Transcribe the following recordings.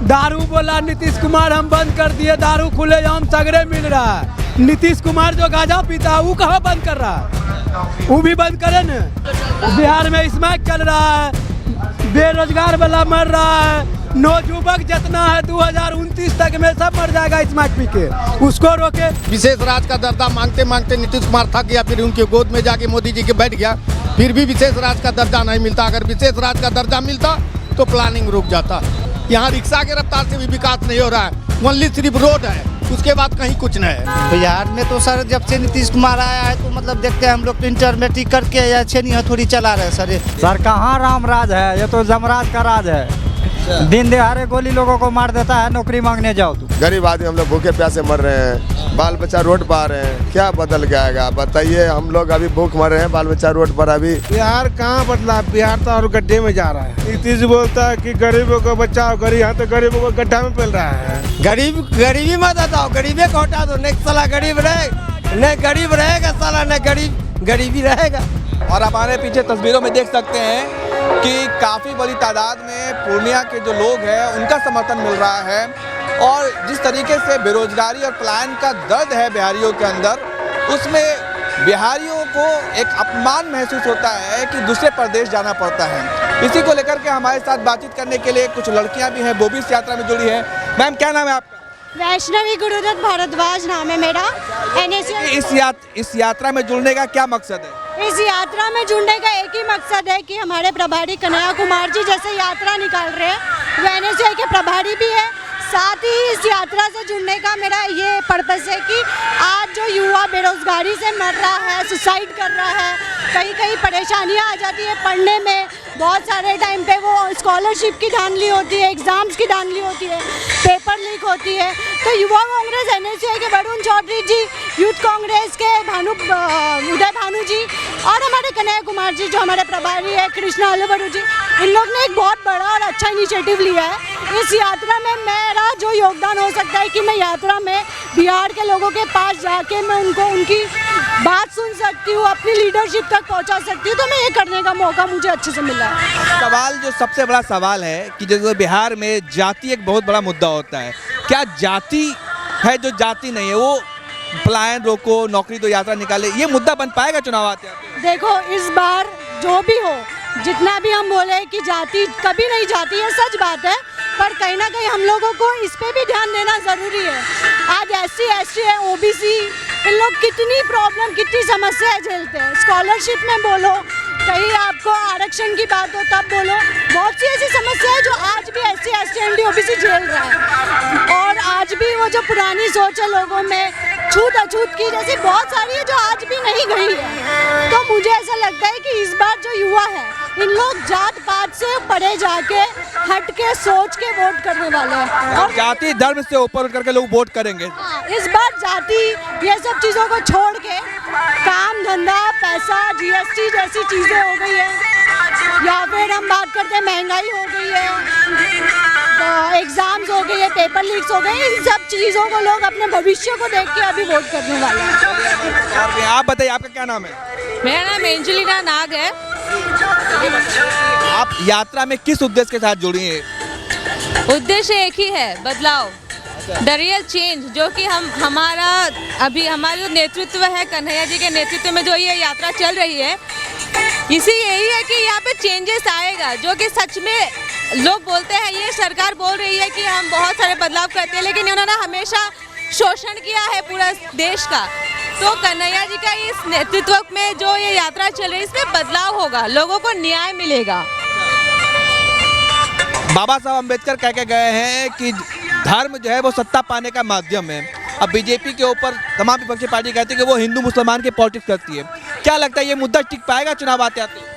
दारू बोला नीतीश कुमार हम बंद कर दिए, दारू खुलेआम सगरे मिल रहा है। नीतीश कुमार जो गांजा पीता है वो कहाँ बंद कर रहा है? वो भी बंद करे न। बिहार में स्मैक चल रहा है, बेरोजगार वाला मर रहा है, नौजुवक जितना है 2029 तक में सब मर जाएगा स्मैक पी के, उसको रोके। विशेष राज का दर्जा मांगते मांगते नीतीश कुमार थक गया, फिर उनके गोद में जाके मोदी जी के बैठ गया, फिर भी विशेष राज का दर्जा नहीं मिलता। अगर विशेष राज का दर्जा मिलता तो प्लानिंग रुक जाता। यहाँ रिक्शा के रफ्तार से भी विकास नहीं हो रहा है, ओनली सिर्फ रोड है, उसके बाद कहीं कुछ नहीं है। बिहार में तो सर जब से नीतीश कुमार आया है तो मतलब देखते हैं हम लोग तो इंटरमीडिएट करके या छेनी हथौड़ी चला रहे हैं सर कहाँ राम राज है, ये तो जमराज का राज है। दिन दिहाड़े गोली लोगों को मार देता है, नौकरी मांगने जाओ तो। गरीब आदमी हम लोग भूखे प्यासे मर रहे हैं, बाल बच्चा रोड पर आ रहे हैं, क्या बदल जाएगा बताइए? हम लोग अभी भूख मर रहे हैं, बाल बच्चा रोड पर। अभी बिहार कहाँ बदला, बिहार तो और गड्ढे में जा रहा है। नीतीश बोलता है कि गरीबों को बचाओ, गरीब यहाँ तो गरीबों को गड्ढा में फैल रहा है। गरीबी मत हटाओ, गरीबी को हटा दो, नहीं साला गरीब रहे, नहीं गरीब रहेगा साला, नहीं गरीबी रहेगा। और आप हमारे पीछे तस्वीरों में देख सकते हैं कि काफ़ी बड़ी तादाद में पूर्णिया के जो लोग हैं उनका समर्थन मिल रहा है। और जिस तरीके से बेरोजगारी और पलायन का दर्द है बिहारियों के अंदर, उसमें बिहारियों को एक अपमान महसूस होता है कि दूसरे प्रदेश जाना पड़ता है। इसी को लेकर के हमारे साथ बातचीत करने के लिए कुछ लड़कियां भी हैं, वो भी इस यात्रा में जुड़ी हैं। मैम क्या नाम है आपका? वैष्णवी गुरुदत्त भारद्वाज नाम है मेरा। इस यात्रा में जुड़ने का क्या मकसद है? इस यात्रा में जुड़ने का एक ही मकसद है कि हमारे प्रभारी कन्हैया कुमार जी जैसे यात्रा निकाल रहे हैं, वो एनएसयूआई के प्रभारी भी है। साथ ही इस यात्रा से जुड़ने का मेरा ये पर्पस है कि आज जो युवा बेरोजगारी से मर रहा है, सुसाइड कर रहा है, कहीं कहीं परेशानियां आ जाती है पढ़ने में, बहुत सारे टाइम पे वो स्कॉलरशिप की धांधली होती है, एग्ज़ाम्स की धांधली होती है, पेपर लीक होती है। तो युवा कांग्रेस एनएसयूआई के वरुण चौधरी जी, यूथ कांग्रेस के उदय भानु जी और हमारे कन्हैया कुमार जी जो हमारे प्रभारी है, कृष्णा अलवरू जी, इन लोग ने एक बहुत बड़ा और अच्छा इनिशिएटिव लिया है। इस यात्रा में मेरा जो योगदान हो सकता है कि मैं यात्रा में बिहार के लोगों के पास जाके मैं उनकी बात सुन सकती हूँ, अपनी लीडरशिप तक पहुँचा सकती हूँ, तो मैं ये करने का मौका मुझे अच्छे से मिला है। सवाल जो सबसे बड़ा सवाल है कि जैसे बिहार में जाति एक बहुत बड़ा मुद्दा होता है, क्या जाति है जो जाति नहीं है वो पलायन रोको, नौकरी दो, यात्रा निकाले, ये मुद्दा बन पाएगा चुनाव आते आते? देखो इस बार जो भी हो, जितना भी हम बोले कि जाति कभी नहीं जाती है, सच बात है, पर कहीं ना कहीं हम लोगों को इस पे भी ध्यान देना ज़रूरी है। आज SC ST है, OBC, इन लोग कितनी प्रॉब्लम, कितनी समस्याएं झेलते हैं। स्कॉलरशिप में बोलो, कहीं आपको आरक्षण की बात हो तब बोलो, बहुत सी ऐसी समस्याएं जो आज भी SC ST ND OBC झेल रहा है। और आज भी वो जो पुरानी सोच है लोगों में, छूत अछूत की जैसी बहुत सारी है जो आज भी नहीं गई है। तो मुझे ऐसा लगता है कि इस बार जो युवा है, इन लोग जात पात से परे जाके हट के सोच के वोट करने वाले हैं और जाति धर्म से ऊपर उठ करके लोग वोट करेंगे। इस बार जाति ये सब चीज़ों को छोड़ के काम धंधा, पैसा, GST जैसी चीज़ें हो गई है, या फिर हम बात करते हैं महंगाई हो गई है, एग्जाम्स हो गई है, पेपर लीक्स हो गए, इन सब चीज़ों को लोग अपने भविष्य को देख के अभी वोट करने वाले हैं। आप बताइए आपका क्या नाम है? मेरा नाम एंजेलिना नाग है। आप यात्रा में किस उद्देश्य के साथ जुड़ी हैं? उद्देश्य एक ही है, बदलाव, द रियल चेंज, जो कि हमारा जो नेतृत्व है, कन्हैया जी के नेतृत्व में जो ये यात्रा चल रही है, इसी यही है कि यहाँ पे चेंजेस आएगा, जो कि सच में लोग बोलते हैं, ये सरकार बोल रही है कि हम बहुत सारे बदलाव करते हैं, लेकिन इन्होंने हमेशा शोषण किया है पूरा देश का। तो कन्हैया जी का इस नेतृत्व में जो ये यात्रा चल रही है, इसमें बदलाव होगा, लोगों को न्याय मिलेगा। बाबा साहब अम्बेडकर कह के गए हैं कि धर्म जो है वो सत्ता पाने का माध्यम है। अब बीजेपी के ऊपर तमाम विपक्षी पार्टी कहती है कि वो हिंदू मुसलमान की पॉलिटिक्स करती है। क्या लगता है ये मुद्दा टिक पाएगा चुनाव आते आते?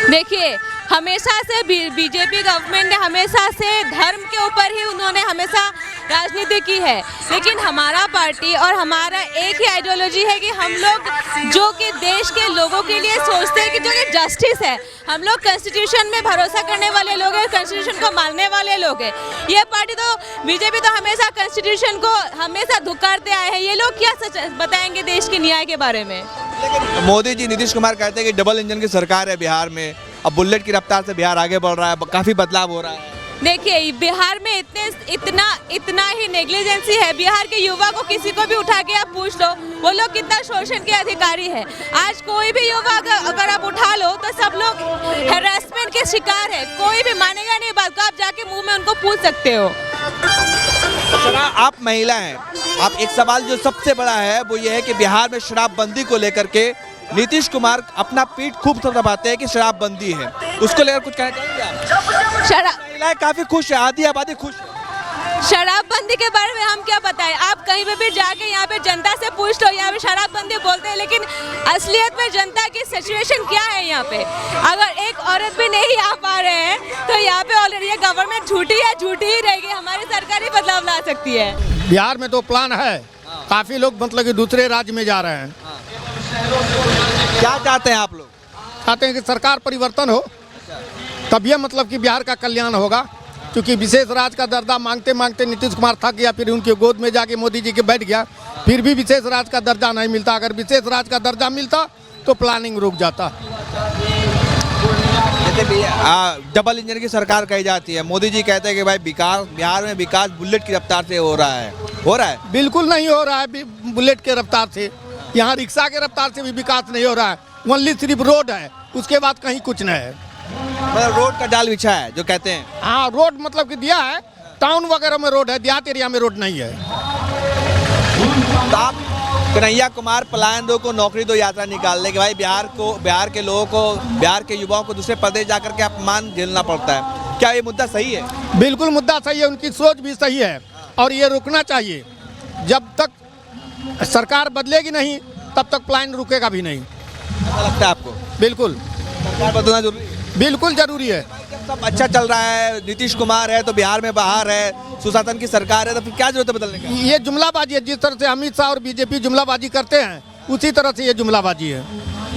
देखिए, हमेशा से बीजेपी गवर्नमेंट ने हमेशा से धर्म के ऊपर ही उन्होंने हमेशा राजनीति की है, लेकिन हमारा पार्टी और हमारा एक ही आइडियोलॉजी है कि हम लोग जो कि देश के लोगों के लिए सोचते हैं कि जो कि जस्टिस है, हम लोग कॉन्स्टिट्यूशन में भरोसा करने वाले लोग हैं, कॉन्स्टिट्यूशन को मानने वाले लोग हैं। ये पार्टी तो बीजेपी तो हमेशा कॉन्स्टिट्यूशन को हमेशा धुकारते आए हैं। ये लोग क्या सच बताएंगे देश के न्याय के बारे में? लेकिन मोदी जी, नीतीश कुमार कहते हैं कि डबल इंजन की सरकार है बिहार में, अब बुलेट की रफ्तार से बिहार आगे बढ़ रहा है, काफ़ी बदलाव हो रहा है। देखिए बिहार में इतना ही नेग्लिजेंसी है। बिहार के युवा को किसी को भी उठा के आप पूछ लो, वो लोग कितना शोषण के अधिकारी है। आज कोई भी युवा अगर आप उठा लो तो सब लोग हैरेसमेंट के शिकार है। कोई भी मानेगा नहीं बात को, आप जाके मुंह में उनको पूछ सकते हो। आप महिला हैं, आप एक सवाल जो सबसे बड़ा है वो ये है कि बिहार में शराबबंदी को लेकर के नीतीश कुमार अपना पीठ खूब दबाते हैं कि शराबबंदी है, उसको लेकर कुछ कहना चाहेंगे आप? महिलाएं काफी खुश है, आधी आबादी खुश है। शराबबंदी के बारे में हम क्या बताएं? आप कहीं पे भी जाके यहाँ पे जनता से पूछ लो, यहाँ पे शराबबंदी बोलते हैं, लेकिन असलियत में जनता की सिचुएशन क्या है यहाँ पे? अगर एक औरत भी नहीं आ पा रहे हैं तो यहाँ पे ऑलरेडी ये गवर्नमेंट झूठी है, झूठी ही रहेगी। हमारी सरकार ही बदलाव ला सकती है। बिहार में तो प्लान है, काफ़ी लोग मतलब कि दूसरे राज्य में जा रहे हैं। क्या चाहते हैं आप लोग? चाहते हैं कि सरकार परिवर्तन हो, तब ये मतलब कि बिहार का कल्याण होगा। क्योंकि विशेष राज का दर्जा मांगते मांगते नीतीश कुमार थक गया, फिर उनकी गोद में जाके मोदी जी के बैठ गया, फिर भी विशेष राज का दर्जा नहीं मिलता। अगर विशेष राज का दर्जा मिलता तो प्लानिंग रुक जाता। डबल इंजन की सरकार कही जाती है, मोदी जी कहते हैं कि भाई बिहार में विकास बुलेट की रफ्तार से हो रहा है। बिल्कुल नहीं हो रहा है बुलेट के रफ्तार से। यहाँ रिक्शा के रफ्तार से भी विकास नहीं हो रहा है। ओनली सिर्फ रोड है, उसके बाद कहीं कुछ नहीं है। मतलब रोड का जाल बिछा है जो कहते हैं। हाँ, रोड मतलब कि दिया है, टाउन वगैरह में रोड है, देहात एरिया में रोड नहीं है। तो आप कन्हैया कुमार पलायन को नौकरी दो यात्रा निकाल ले कि भाई बिहार के लोगों को, बिहार के युवाओं को दूसरे प्रदेश जाकर के अपमान झेलना पड़ता है। क्या ये मुद्दा सही है? बिल्कुल मुद्दा सही है, उनकी सोच भी सही है और ये रुकना चाहिए। जब तक सरकार बदलेगी नहीं तब तक प्लान रुकेगा भी नहीं। ऐसा लगता है आपको? बिल्कुल सरकार बदलना जरूरी है। बिल्कुल जरूरी है। सब अच्छा चल रहा है, नीतीश कुमार है तो बिहार में बाहर है, सुशासन की सरकार है, तो फिर क्या जरूरत है बदलने की? ये जुमलाबाजी है। जिस तरह से अमित शाह और बीजेपी जुमलाबाजी करते हैं उसी तरह से ये जुमलाबाजी है।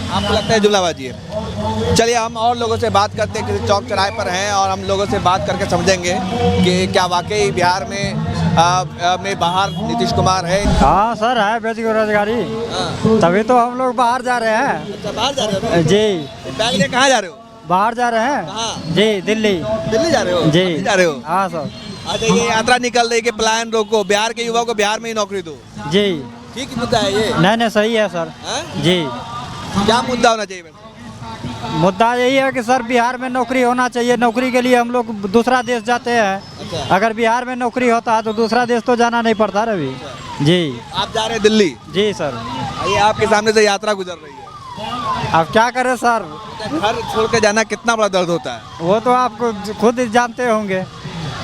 आपको लगता है जुमलाबाजी है? चलिए हम और लोगों से बात करते हैं, किसी चौक चौराहे पर हैं और हम लोगों से बात करके समझेंगे कि क्या वाकई बिहार में बाहर नीतीश कुमार है। हाँ सर, है बेरोजगारी, तभी तो हम लोग बाहर जा रहे हैं। अच्छा, बाहर जा रहे हो? जी। बैग ले कहाँ जा रहे हो? बाहर जा रहे हैं। कहाँ? जी, दिल्ली। दिल्ली जा रहे हो? जी। दिल्ली जा रहे हो? हाँ सर। अच्छा, ये यात्रा निकल रही है कि प्लान रोको, बिहार के युवाओं को बिहार में ही नौकरी दो। जी। ठीक मुद्दा है ये? नहीं सही है सर। जी। क्या मुद्दा होना चाहिए? मुद्दा यही है कि सर बिहार में नौकरी होना चाहिए। नौकरी के लिए हम लोग दूसरा देश जाते हैं। अच्छा। अगर बिहार में नौकरी होता है तो दूसरा देश तो जाना नहीं पड़ता रवि जी। आप जा रहे हैं दिल्ली? जी सर। ये आपके सामने से यात्रा गुजर रही है, अब क्या करें सर? घर छोड़ के जाना कितना बड़ा दर्द होता है? वो तो आपको खुद जानते होंगे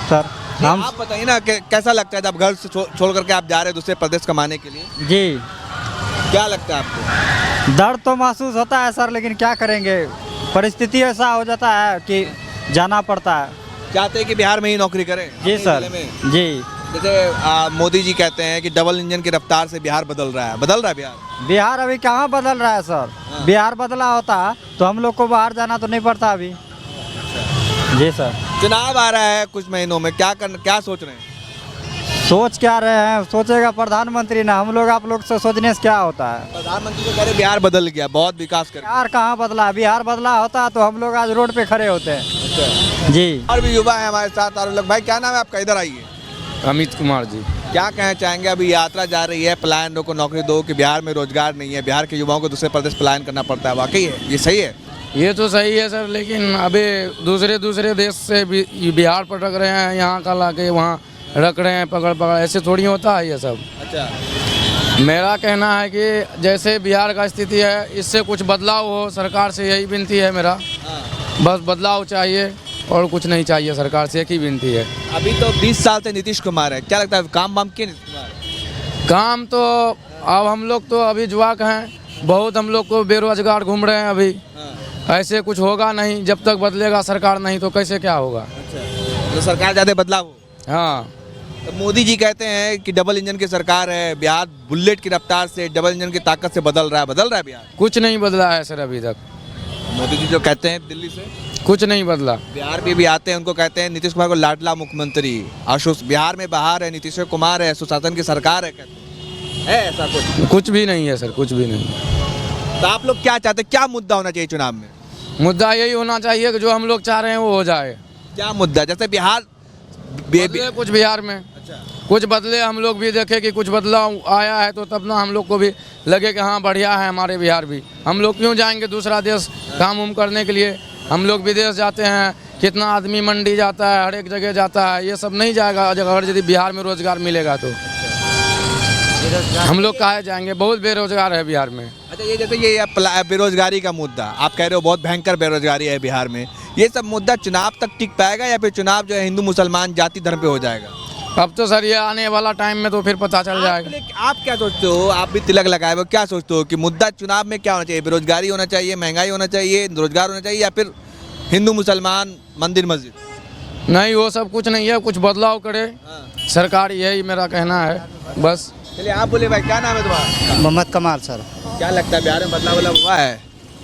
सर। हम आप बताइए ना कैसा लगता है जब घर से छोड़ करके आप जा रहे हैं दूसरे प्रदेश कमाने के लिए? जी। क्या लगता है आपको? दर्द तो महसूस होता है सर, लेकिन क्या करेंगे, परिस्थिति ऐसा हो जाता है कि जाना पड़ता है। चाहते हैं कि बिहार में ही नौकरी करें? जी सर। जी। जैसे मोदी जी कहते हैं कि डबल इंजन की रफ्तार से बिहार बदल रहा है बिहार। बिहार अभी कहाँ बदल रहा है सर? बिहार बदला होता तो हम लोग को बाहर जाना तो नहीं पड़ता अभी। जी सर। चुनाव आ रहा है कुछ महीनों में, क्या सोच रहे हैं? सोच क्या रहे हैं? सोचेगा प्रधानमंत्री ना, हम लोग आप लोग से सोचने से क्या होता है? प्रधानमंत्री तो कह रहे बिहार बदल गया, बहुत विकास कर। बिहार कहाँ बदला? बिहार बदला होता तो हम लोग आज रोड पे खड़े होते हैं। जी। और भी युवा है हमारे साथ। और लोग भाई, क्या नाम है आपका? इधर आइए। अमित कुमार जी। क्या कहना चाहेंगे? अभी यात्रा जा रही है, पलायन को नौकरी दो कि बिहार में रोजगार नहीं है, बिहार के युवाओं को दूसरे प्रदेश पलायन करना पड़ता है, वाकई है ये सही है? ये तो सही है सर, लेकिन अभी दूसरे देश से बिहार पटक रहे हैं, यहाँ का लाके वहाँ रख रहे हैं पकड़, ऐसे थोड़ी होता है ये सब। अच्छा। मेरा कहना है कि जैसे बिहार का स्थिति है, इससे कुछ बदलाव हो, सरकार से यही विनती है मेरा। बस बदलाव चाहिए और कुछ नहीं चाहिए, सरकार से एक ही विनती है। अभी तो 20 साल से नीतीश कुमार है, क्या लगता है काम वाम किए नीतीश कुमार? काम तो अब हम लोग तो अभी जुआक हैं, बहुत हम लोग को बेरोजगार घूम रहे हैं अभी। ऐसे कुछ होगा नहीं, जब तक बदलेगा सरकार नहीं तो कैसे क्या होगा? अच्छा, तो सरकार ज़्यादा बदलाव हो। हाँ। तो मोदी जी कहते हैं कि डबल इंजन की सरकार है, बिहार बुलेट की रफ्तार से, डबल इंजन की ताकत से बदल रहा है बिहार। कुछ नहीं बदला है सर अभी तक। मोदी जी जो कहते हैं दिल्ली से कुछ नहीं बदला। बिहार में भी आते हैं, उनको कहते हैं नीतीश कुमार को लाडला मुख्यमंत्री। आशुष बिहार में बाहर है, नीतीश कुमार है, सुशासन की सरकार है, कहते हैं। है ऐसा कुछ भी नहीं है सर, कुछ भी नहीं। तो आप लोग क्या चाहते हैं, क्या मुद्दा होना चाहिए चुनाव में? मुद्दा यही होना चाहिए कि जो हम लोग चाह रहे हैं वो हो जाए। क्या मुद्दा, जैसे बिहार बदले कुछ बिहार में, कुछ बदले, हम लोग भी देखे कि कुछ बदलाव आया है तो तब ना हम लोग को भी लगे कि हाँ बढ़िया है हमारे बिहार भी। हम लोग क्यों जाएंगे दूसरा देश काम उम करने के लिए? हम लोग विदेश जाते हैं, कितना आदमी मंडी जाता है, हर एक जगह जाता है, ये सब नहीं जाएगा अगर यदि बिहार में रोजगार मिलेगा तो। हम लोग काहे जाएंगे, बहुत बेरोजगार है बिहार में। अच्छा, ये जैसे ये बेरोजगारी का मुद्दा आप कह रहे हो, बहुत भयंकर बेरोजगारी है बिहार में, ये सब मुद्दा चुनाव तक टिक पाएगा या फिर चुनाव जो है हिंदू मुसलमान जाति धर्म पे हो जाएगा? अब तो सर ये आने वाला टाइम में तो फिर पता चल जाएगा। आप क्या सोचते हो, आप भी तिलक लगाए हो, क्या सोचते हो कि मुद्दा चुनाव में क्या होना चाहिए? बेरोजगारी होना चाहिए, महंगाई होना चाहिए, रोजगार होना चाहिए, या फिर हिंदू मुसलमान मंदिर मस्जिद? नहीं, वो सब कुछ नहीं है, कुछ बदलाव करे सरकार, यही मेरा कहना है बस। चलिए आप बोले भाई, क्या नाम है तुम्हारा? मोहम्मद कमाल सर। क्या लगता है बिहार में बदलाव हुआ है?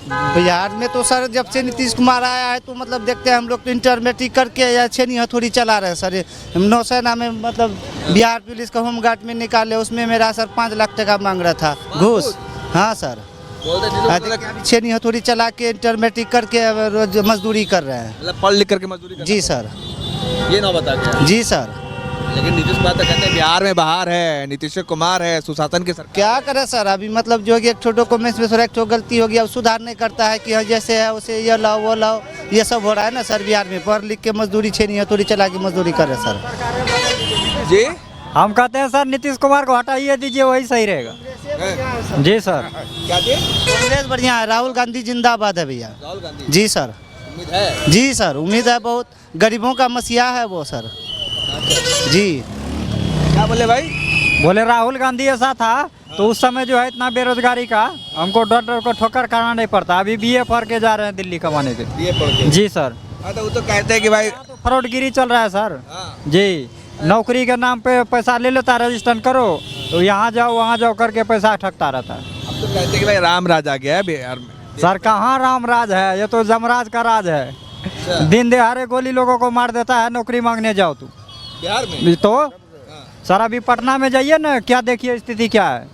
बिहार में तो सर जब से नीतीश कुमार आया है तो मतलब देखते हैं हम लोग तो इंटरमीडिएट करके या छेनी हथौड़ी चला रहे हैं सर। हम नौसेना में मतलब बिहार पुलिस का होमगार्ड में निकाले, उसमें मेरा सर 5 लाख टका मांग रहा था घूस। हाँ सर, छेनी हथौड़ी चला के इंटरमीडिएट करके रोज मजदूरी कर रहे हैं। मतलब पढ़ लिख करके मजदूरी? जी सर। ये ना बता के? जी सर। लेकिन नीतीश कुमार तो कहते हैं बिहार में बाहर है, नीतीश कुमार है, सुशासन के सरकार। क्या करे सर, अभी मतलब जो कि एक छोटो कमेंट्स में सर एक गलती होगी, अब सुधार नहीं करता है कि हाँ जैसे है उसे ये लाओ वो लाओ, ये सब हो रहा है ना सर बिहार में। पढ़ लिख के मजदूरी छेनी हथौड़ी चला के मजदूरी कर रहे सर। जी हम कहते हैं सर नीतीश कुमार को हटाइए दीजिए, वही सही रहेगा। जी सर। क्या जी? कांग्रेस बढ़िया है, राहुल गांधी जिंदाबाद है भैया। राहुल गांधी? जी सर। उम्मीद है? जी सर, उम्मीद है, बहुत गरीबों का मसीहा है वो सर। जी क्या बोले भाई? बोले राहुल गांधी ऐसा था तो उस समय जो है इतना बेरोजगारी का हमको डर डर को ठोकर खाना नहीं पड़ता। अभी बीए पढ़ के जा रहे हैं दिल्ली कमाने के। बीए पढ़ के? जी सर। तो वो तो कहते हैं कि भाई फ्रॉडगिरी चल रहा है सर। जी, नौकरी के नाम पे पैसा ले लेता, रजिस्टर करो तो यहाँ जाओ वहाँ जाओ करके पैसा ठगता रहता है। अब तो कहते हैं कि भाई राम राज आ गया है बिहार में। सर कहाँ राम राज है, ये तो जमराज का राज है। दिन दहाड़े गोली लोगों को मार देता है, नौकरी मांगने जाओ तू बिहार में तो। सर अभी पटना में जाइए ना, क्या देखिए स्थिति क्या है।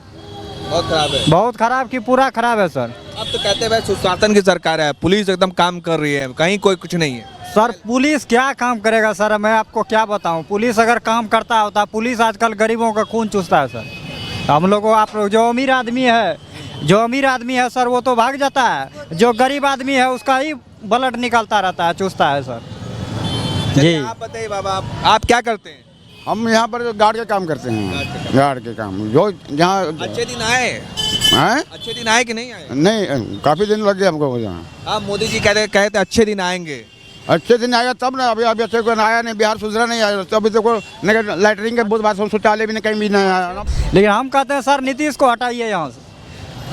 बहुत खराब है। बहुत खराब की पूरा खराब है सर। अब तो कहते हैं भाई सुशासन की सरकार है, पुलिस एकदम काम कर रही है, कहीं कोई कुछ नहीं है। सर पुलिस क्या काम करेगा सर, मैं आपको क्या बताऊं। पुलिस अगर काम करता होता, पुलिस आजकल गरीबों का खून चूसता है सर। हम लोग को, आप जो अमीर आदमी है सर वो तो भाग जाता है, जो गरीब आदमी है उसका ही ब्लड निकलता रहता है, चूसता है सर। जी आप बताइए बाबा, आप क्या करते हैं? हम यहाँ पर गार्ड के काम करते हैं। गार्ड के काम जो जहाँ अच्छे दिन आए हैं? अच्छे दिन आए कि नहीं आए? नहीं, काफ़ी दिन लग गए हमको यहाँ। हाँ, मोदी जी कहते अच्छे दिन आएंगे। अच्छे दिन आएगा तब ना, अभी अच्छे को आया नहीं, बिहार सुधरा नहीं आया तो अभी तो लैटरिन के बहुत बात शौचालय भी कहीं भी नहीं आया। लेकिन हम कहते हैं सर नीतीश को हटाइए यहाँ से।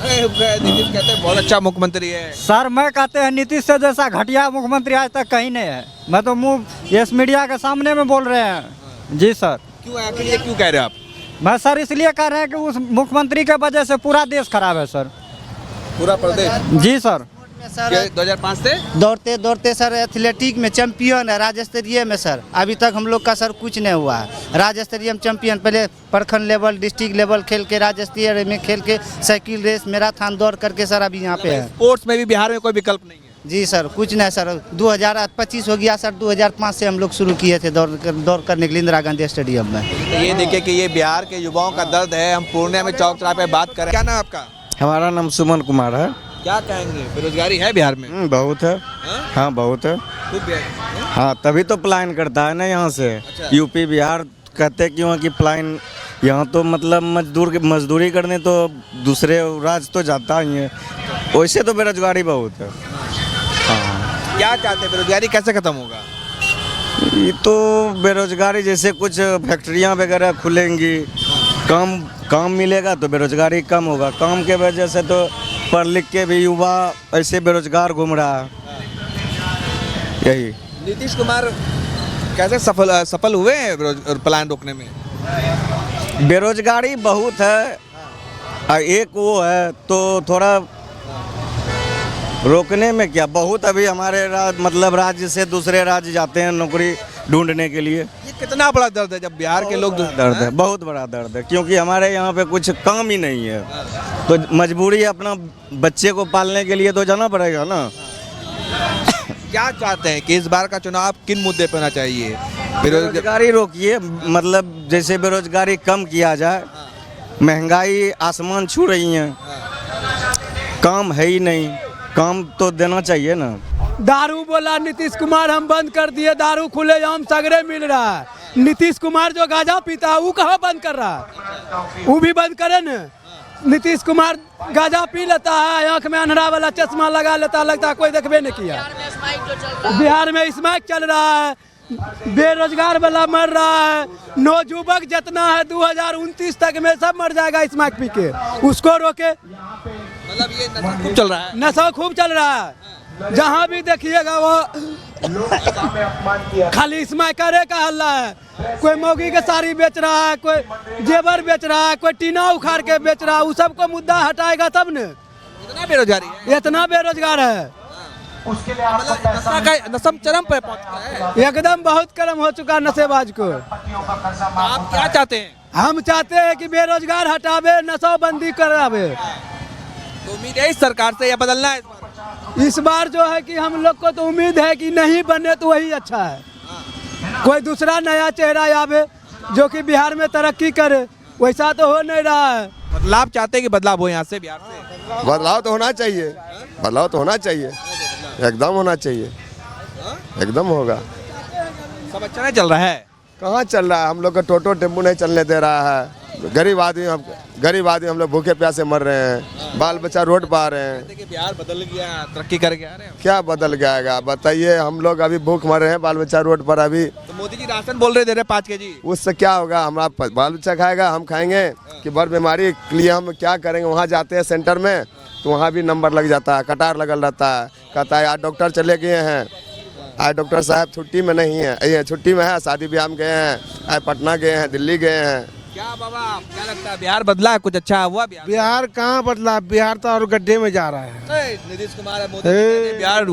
नीतीश कहते हैं बहुत अच्छा मुख्यमंत्री है। सर मैं कहते हैं नीतीश से जैसा घटिया मुख्यमंत्री आज तक कहीं नहीं है। मैं तो मुँह इस मीडिया के सामने में बोल रहे हैं। जी सर। क्यों आखिर ये क्यों कह रहे हैं आप? मैं सर इसलिए कह रहे हैं कि उस मुख्यमंत्री के वजह से पूरा देश खराब है सर। पूरा प्रदेश? जी सर। सर 2005 से दौड़ते दौड़ते सर एथलेटिक में चैंपियन है, राज्य स्तरीय में सर अभी तक हम लोग का सर कुछ नहीं हुआ है। राज्य स्तरीय में चैंपियन, पहले प्रखंड लेवल डिस्ट्रिक्ट लेवल खेल के, राज्य स्तरीय में खेल के, साइकिल रेस मैराथन दौड़ करके सर अभी यहाँ पे है। स्पोर्ट्स में भी बिहार में कोई विकल्प नहीं है? जी सर, कुछ नहीं सर। 2025 हो गया सर, 2005 से हम लोग शुरू किए थे दौड़ करने के लिए इंदिरा गांधी स्टेडियम में। तो ये देखिए कि ये बिहार के युवाओं का दर्द है। हम पूर्णिया में चौक चौराहे पे बात करें। क्या नाम आपका? हमारा नाम सुमन कुमार है। क्या कहेंगे, बेरोजगारी है बिहार में? बहुत है। हाँ बहुत है। हाँ तभी तो पलायन करता है ना यहाँ से। अच्छा। यूपी बिहार कहते क्यों कि पलायन, यहाँ तो मतलब मजदूरी करने तो दूसरे राज्य तो जाता ही है, वैसे तो बेरोजगारी बहुत है। हाँ। क्या चाहते हैं, बेरोजगारी कैसे खत्म होगा? ये तो बेरोजगारी जैसे कुछ फैक्ट्रियाँ वगैरह खुलेंगी, काम मिलेगा तो बेरोजगारी कम होगा। काम के वजह से तो पढ़ लिख के भी युवा ऐसे बेरोजगार घूम रहा है। यही नीतीश कुमार कैसे सफल हुए हैं पलायन रोकने में? बेरोजगारी बहुत है, एक वो है तो थोड़ा रोकने में क्या बहुत। अभी हमारे मतलब राज्य से दूसरे राज्य जाते हैं नौकरी ढूंढने के लिए। ये कितना बड़ा दर्द है जब बिहार के लोग दर्द है, बहुत बड़ा दर्द है, क्योंकि हमारे यहाँ पे कुछ काम ही नहीं है तो मजबूरी है, अपना बच्चे को पालने के लिए तो जाना पड़ेगा ना। क्या चाहते हैं कि इस बार का चुनाव किन मुद्दे पर होना चाहिए? बेरोजगारी रोकिए, मतलब जैसे बेरोजगारी कम किया जाए, महंगाई आसमान छू रही है, काम है ही नहीं, काम तो देना चाहिए ना। दारू बोला नीतीश कुमार हम बंद कर दिए, दारू खुलेआम सगरे मिल रहा है। नीतीश कुमार जो गांजा पीता है वो कहाँ बंद कर रहा है? वो भी बंद करे न। नीतीश कुमार गांजा पी लेता है, आंख में अंधेरा वाला चश्मा लगा लेता, लगता है कोई देखबे नहीं किया। बिहार में स्मैक चल रहा है, बेरोजगार वाला मर रहा है, नौजुवक जितना है 2029 तक में सब मर जाएगा स्मैक पी के। उसको रोके। मतलब ये नशा खूब चल रहा है। नशा खूब चल रहा है, जहाँ भी देखिएगा वो खाली स्मैकरे का हल्ला है। कोई मौगी के साड़ी बेच रहा है, कोई जेवर बेच रहा है, कोई टीना उखाड़ के बेच रहा है। वो सबको मुद्दा हटाएगा तब न। इतना बेरोजगारी है, इतना बेरोजगार है, नशा चरम पे पहुंच गया है। एकदम बहुत कर्म हो चुका नशेबाज को। आप क्या चाहते हैं? हम चाहते हैं कि बेरोजगार हटावे, नशा बंदी करावे। तो उम्मीद है इस सरकार से या बदलना है इस बार जो है कि हम लोग को तो उम्मीद है कि नहीं बने तो वही अच्छा है। कोई दूसरा नया चेहरा आवे जो कि बिहार में तरक्की करे, वैसा तो हो नहीं रहा है। मतलब आप चाहते हैं कि बदलाव हो यहाँ से, बिहार से? बदलाव तो होना चाहिए, बदलाव तो होना चाहिए, एकदम होना चाहिए, एकदम होगा। सब अच्छा नहीं चल रहा है? कहाँ चल रहा है? हम लोग का टोटो टेम्पू नहीं चलने दे रहा है। गरीब आदमी हम लोग भूखे प्यासे मर रहे हैं, बाल बच्चा रोड पर आ रहे हैं। कि बिहार बदल गया, तरक्की करके आ रहे हैं। क्या बदल जाएगा बताइए? हम लोग अभी भूख मर रहे हैं, बाल बच्चा रोड पर अभी। तो मोदी जी राशन बोल रहे दे रहे 5 kg। उससे क्या होगा? हमारा बाल बच्चा खाएगा, हम खाएंगे कि बड़ बीमारी के लिए हम क्या करेंगे? वहाँ जाते हैं सेंटर में तो वहाँ भी नंबर लग जाता है, कतार लगल रहता है। कहता है आज डॉक्टर चले गए हैं, आज डॉक्टर साहब छुट्टी में नहीं है, ये छुट्टी में है, शादी ब्याह में गए हैं, आज पटना गए हैं, दिल्ली गए हैं। क्या बाबा क्या लगता है, बिहार बदला है? कुछ अच्छा हुआ बिहार? बिहार कहाँ बदला? बिहार तो और गड्ढे में जा रहा है। नीतीश कुमार है, मोदी जी ने बिहार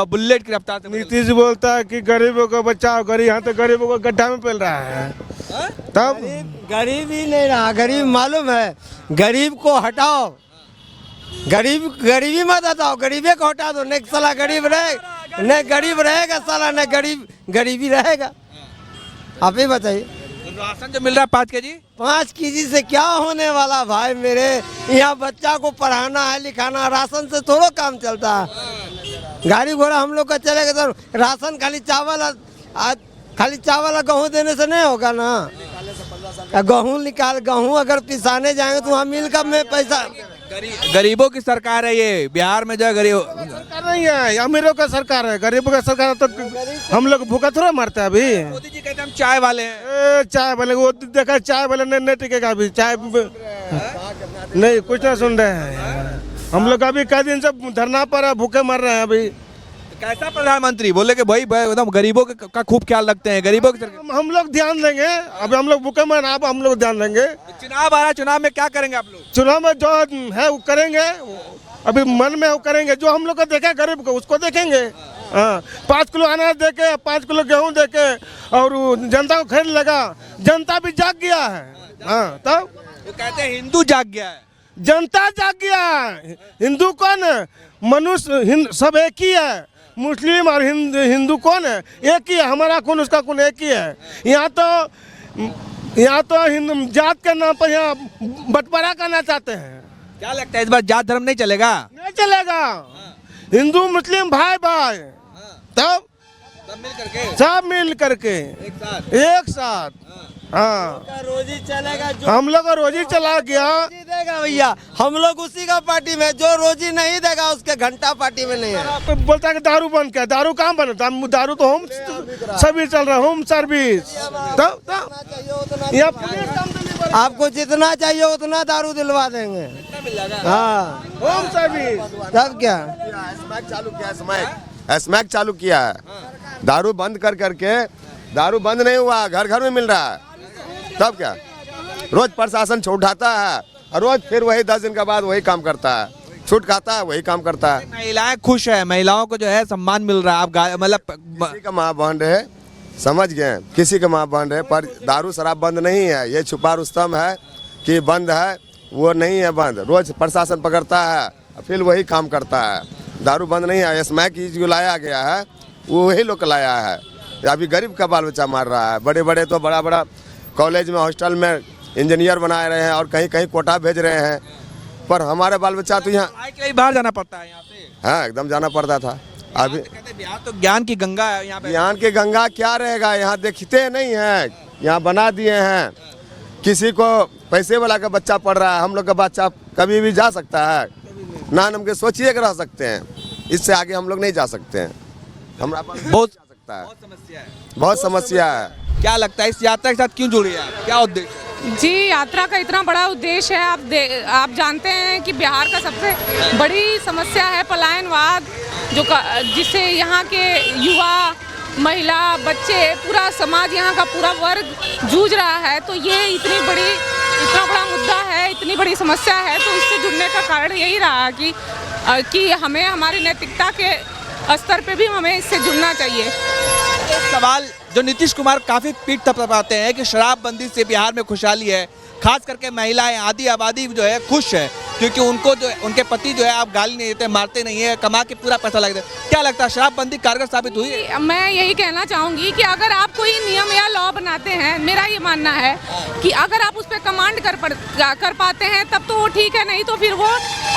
बुलेट की रफ्तार से नीतीश बोलता है कि गरीबों को बचाओ, गरीब यहाँ तो गरीबों को गड्ढा में पेल रहा है। तब गरीब ही नहीं रहा, गरीब मालूम है, गरीब को हटाओ, गरीबी मत हटाओ, गरीबे को हटा दो। नहीं साला गरीब रहे, नहीं गरीब रहेगा साला, नहीं गरीबी रहेगा। आप ही बताइए। राशन जो मिल रहा है 5 kg, 5 kg से क्या होने वाला भाई मेरे? यहाँ बच्चा को पढ़ाना है, लिखाना, राशन से थोड़ा काम चलता है। गाड़ी घोड़ा हम लोग का चलेगा तो राशन खाली चावल गेहूँ देने से नहीं होगा ना। गेहूँ अगर पिसाने जाएंगे तो वहाँ मिल का में पैसा। गरीबों की सरकार है ये, बिहार में जो है गरीब सरकार नहीं है, अमीरों का सरकार है। गरीबों का सरकार तो हम लोग भूखा थोड़ा मरते हैं अभी। मोदी जी कहते हैं हम चाय वाले हैं। चाय वाले वो देखा, चाय वाले नहीं टिकेगा अभी। चाय नहीं, कुछ नहीं सुन रहे हैं। हम लोग अभी कई दिन से धरना पर है, भूखे मर रहे हैं अभी। कैसा प्रधानमंत्री बोले कि भाई एकदम गरीबों का खूब ख्याल रखते हैं, गरीबों की हम लोग ध्यान देंगे। अभी हम लोग भूखे मर, अब हम लोग ध्यान देंगे। चुनाव आ रहा है, चुनाव में क्या करेंगे आप लोग? चुनाव में जो है वो करेंगे, अभी मन में वो करेंगे। जो हम लोग को देखे गरीब को उसको देखेंगे। हाँ, 5 किलो अनाज देके, 5 किलो गेहूँ देके और जनता को खरीद लगा। जनता भी जाग गया है। हाँ, तब वो कहते हैं हिंदू जाग गया है, जनता जाग गया है। हिंदू कौन है? मनुष्य सब एक ही है। मुस्लिम और हिंदू कौन है? एक ही है। हमारा खून उसका खून एक ही है। यहाँ तो हिंदू जात के नाम पर यहाँ बंटवारा करना चाहते हैं। क्या लगता है इस बार जात धर्म नहीं चलेगा? नहीं चलेगा। हिंदू मुस्लिम भाई भाई, तब सब मिल करके एक साथ। हाँ, रोजी चलेगा, हम लोग का रोजी चला गया देगा भैया। हम लोग उसी का पार्टी में, जो रोजी नहीं देगा उसके घंटा पार्टी में नहीं है। बोलता है कि दारू बंद किया। दारू कहाँ बनता? दारू तो होम सर्विस चल रहा है, होम सर्विस। आपको जितना चाहिए उतना दारू दिलवा देंगे। हाँ, होम सर्विस। तब क्या स्मैक चालू किया है, स्मैक चालू किया है। दारू बंद करके, दारू बंद नहीं हुआ, घर घर में मिल रहा है। तब क्या? रोज प्रशासन छूट खाता है और रोज फिर वही 10 दिन के बाद वही काम करता है, छूट खाता है, वही काम करता है। महिलाएं खुश है, महिलाओं को जो है सम्मान मिल रहा है। आप मतलब किसी का माँ बहन रहे, समझ गए, किसी का माँ बहन रहे, पर दारू शराब बंद नहीं है। ये छुपा रुस्तम है कि बंद है, वो नहीं है बंद। रोज प्रशासन पकड़ता है फिर वही काम करता है। दारू बंद नहीं है। स्मैक जो लाया गया है वो वही लोग लाया है। अभी गरीब का बाल बच्चा मार रहा है। बड़े बड़े तो बड़ा बड़ा कॉलेज में हॉस्टल में इंजीनियर बना रहे हैं और कहीं कहीं कोटा भेज रहे हैं, पर हमारे बाल बच्चा तो यहाँ पढ़ाई के लिए बाहर जाना पड़ता है यहाँ पे। हाँ एकदम जाना पड़ता था। अभी कहते हैं बिहार तो ज्ञान की गंगा है यहाँ पे। ज्ञान की गंगा क्या रहेगा, यहाँ देखते नहीं हैं, यहाँ बना दिए हैं। किसी को पैसे वाला का बच्चा पढ़ रहा है, हम लोग का बच्चा कभी भी जा सकता है ना, हम के सोचिए कि रह सकते हैं, इससे आगे हम लोग नहीं जा सकते हैं। हमारा बहुत जा सकता है, समस्या है। बहुत समस्या है। क्या लगता है इस यात्रा के साथ क्यों जुड़ी है आप? क्या उद्देश्य है? जी, यात्रा का इतना बड़ा उद्देश्य है। आप जानते हैं कि बिहार का सबसे बड़ी समस्या है पलायनवाद, जिससे यहाँ के युवा, महिला, बच्चे, पूरा समाज, यहाँ का पूरा वर्ग जूझ रहा है। तो ये इतना बड़ा मुद्दा है, इतनी बड़ी समस्या है, तो इससे जुड़ने का कारण यही रहा कि हमें हमारी नैतिकता के स्तर पे भी हमें इससे जुड़ना चाहिए। एक सवाल जो नीतीश कुमार काफ़ी पीठ थपथपाते हैं कि शराबबंदी से बिहार में खुशहाली है, खास करके महिलाएं, आधी आबादी जो है खुश है, क्योंकि उनको जो उनके पति जो है आप गाली नहीं देते, मारते नहीं है, कमा के पूरा पैसा लगा देते। क्या लगता है शराबबंदी कारगर साबित हुई है? मैं यही कहना चाहूँगी कि अगर आप कोई नियम या लॉ बनाते हैं, मेरा ये मानना है कि अगर आप उस पर कमांड कर पाते हैं तब तो वो ठीक है, नहीं तो फिर वो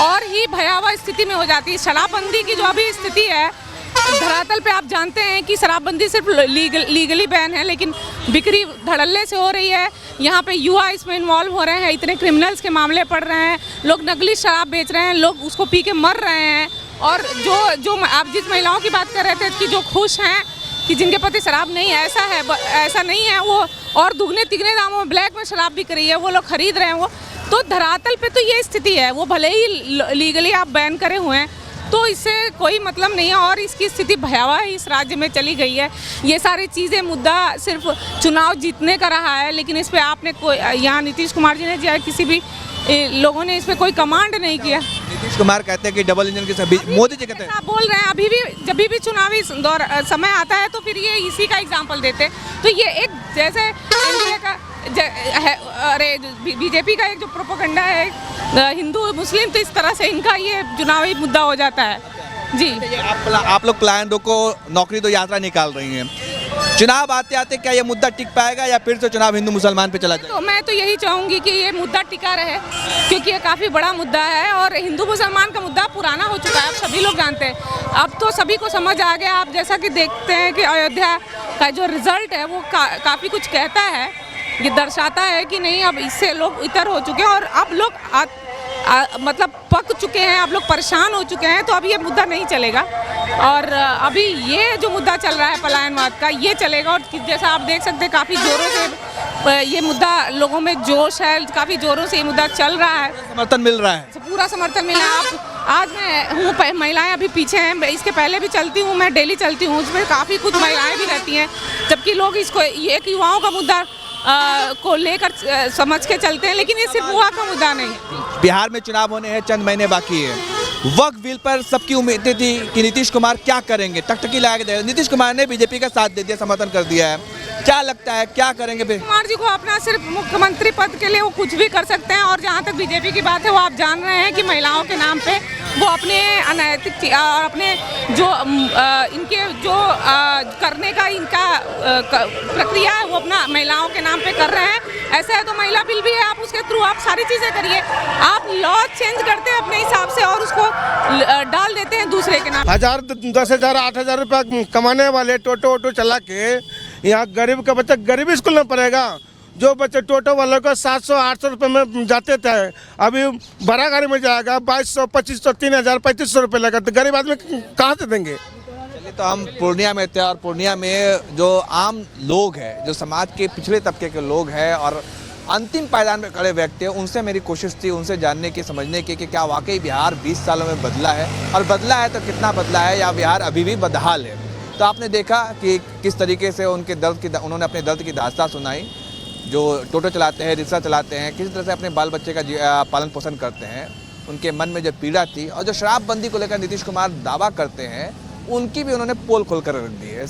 और ही भयावह स्थिति में हो जाती है। शराबबंदी की जो अभी स्थिति है धरातल पे, आप जानते हैं कि शराबबंदी सिर्फ लीगली बैन है, लेकिन बिक्री धड़ल्ले से हो रही है। यहाँ पे युवा इसमें इन्वॉल्व हो रहे हैं, इतने क्रिमिनल्स के मामले पड़ रहे हैं, लोग नकली शराब बेच रहे हैं, लोग उसको पी के मर रहे हैं। और जो आप जिस महिलाओं की बात कर रहे थे कि जो खुश हैं कि जिनके पति शराब नहीं है, ऐसा नहीं है, वो और दुगने तिगने दामों में ब्लैक में शराब बिक रही है, वो लोग खरीद रहे हैं। वो तो धरातल पे तो ये स्थिति है। वो भले ही लीगली आप बैन करे हुए हैं, तो इससे कोई मतलब नहीं है, और इसकी स्थिति भयावह इस राज्य में चली गई है। ये सारी चीज़ें, मुद्दा सिर्फ चुनाव जीतने का रहा है, लेकिन इस पर आपने कोई, यहाँ नीतीश कुमार जी ने या किसी भी लोगों ने इस पर कोई कमांड नहीं किया। नीतीश कुमार कहते हैं कि डबल इंजन के सभी, मोदी जी कहते हैं, आप बोल रहे हैं अभी भी, जब भी चुनावी समय आता है तो फिर ये इसी का एग्जाम्पल देते। तो ये एक जैसे इंडिया का अरे बीजेपी का एक जो प्रोपेगेंडा है हिंदू मुस्लिम, तो इस तरह से इनका ये चुनावी मुद्दा हो जाता है। जी, आप लोग प्लान रोको, नौकरी दो यात्रा निकाल रही हैं, चुनाव आते आते क्या ये मुद्दा टिक पाएगा या फिर से चुनाव हिंदू मुसलमान पे चला जाएगा? तो मैं तो यही चाहूँगी कि ये मुद्दा टिका रहे, क्योंकि ये काफ़ी बड़ा मुद्दा है और हिंदू मुसलमान का मुद्दा पुराना हो चुका है, अब सभी लोग जानते हैं। अब तो सभी को समझ आ गया। आप जैसा कि देखते हैं कि अयोध्या का जो रिजल्ट है वो काफ़ी कुछ कहता है, ये दर्शाता है कि नहीं, अब इससे लोग इतर हो चुके हैं और अब लोग मतलब पक चुके हैं, अब लोग परेशान हो चुके हैं। तो अब ये मुद्दा नहीं चलेगा, और अभी ये जो मुद्दा चल रहा है पलायनवाद का, ये चलेगा। और जैसा आप देख सकते हैं काफ़ी ज़ोरों से ये मुद्दा, लोगों में जोश है, काफ़ी ज़ोरों से ये मुद्दा चल रहा है, समर्थन मिल रहा है, पूरा समर्थन मिला है। आज मैं हूँ, महिलाएं अभी पीछे हैं, इसके पहले भी चलती हूँ, मैं डेली चलती हूँ, उसमें काफ़ी कुछ महिलाएं भी रहती हैं, जबकि लोग इसको एक युवाओं का मुद्दा को लेकर समझ के चलते हैं, लेकिन ये सिर्फ युवा का मुद्दा नहीं। बिहार में चुनाव होने हैं, चंद महीने बाकी है। वक्फ बिल पर सबकी उम्मीदें थी कि नीतीश कुमार क्या करेंगे, टकटकी लगा के देगा। नीतीश कुमार ने बीजेपी का साथ दे दिया, समर्थन कर दिया है, क्या लगता है क्या करेंगे? कुमार जी को अपना सिर्फ मुख्यमंत्री पद के लिए वो कुछ भी कर सकते हैं, और जहाँ तक बीजेपी की बात है, वो आप जान रहे हैं कि महिलाओं के नाम पे वो अपने अनैतिक और अपने जो इनके जो करने का इनका प्रक्रिया है वो अपना महिलाओं के नाम पे कर रहे हैं। ऐसा है तो महिला बिल भी है, आप उसके थ्रू आप सारी चीज़ें करिए। आप लॉ चेंज करते हैं अपने हिसाब से और उसको डाल देते हैं दूसरे के नाम। 1000, 10,000, 8,000 रुपया कमाने वाले टोटो वोटो चला के यहाँ गरीब का बच्चा गरीब स्कूल में पढ़ेगा। जो बच्चे टोटो वालों को 700-800 रुपये में जाते थे, अभी बड़ा गाड़ी में जाएगा 2200, 2500, 3000, 3500 रुपये लगा, तो गरीब आदमी कहाँ से देंगे? चलिए, तो हम पूर्णिया में थे और पूर्णिया में जो आम लोग हैं, जो समाज के पिछड़े तबके के लोग हैं और अंतिम पायदान में खड़े व्यक्ति हैं, उनसे मेरी कोशिश थी उनसे जानने की, समझने की कि क्या वाकई बिहार 20 सालों में बदला है, और बदला है तो कितना बदला है, या बिहार अभी भी बदहाल है। तो आपने देखा कि किस तरीके से उनके उन्होंने अपने दर्द की दास्तां सुनाई। जो टोटो चलाते हैं, रिक्शा चलाते हैं, किसी तरह से अपने बाल बच्चे का पालन पोषण करते हैं, उनके मन में जो पीड़ा थी, और जो शराबबंदी को लेकर नीतीश कुमार दावा करते हैं, उनकी भी उन्होंने पोल खोल कर रख दी है।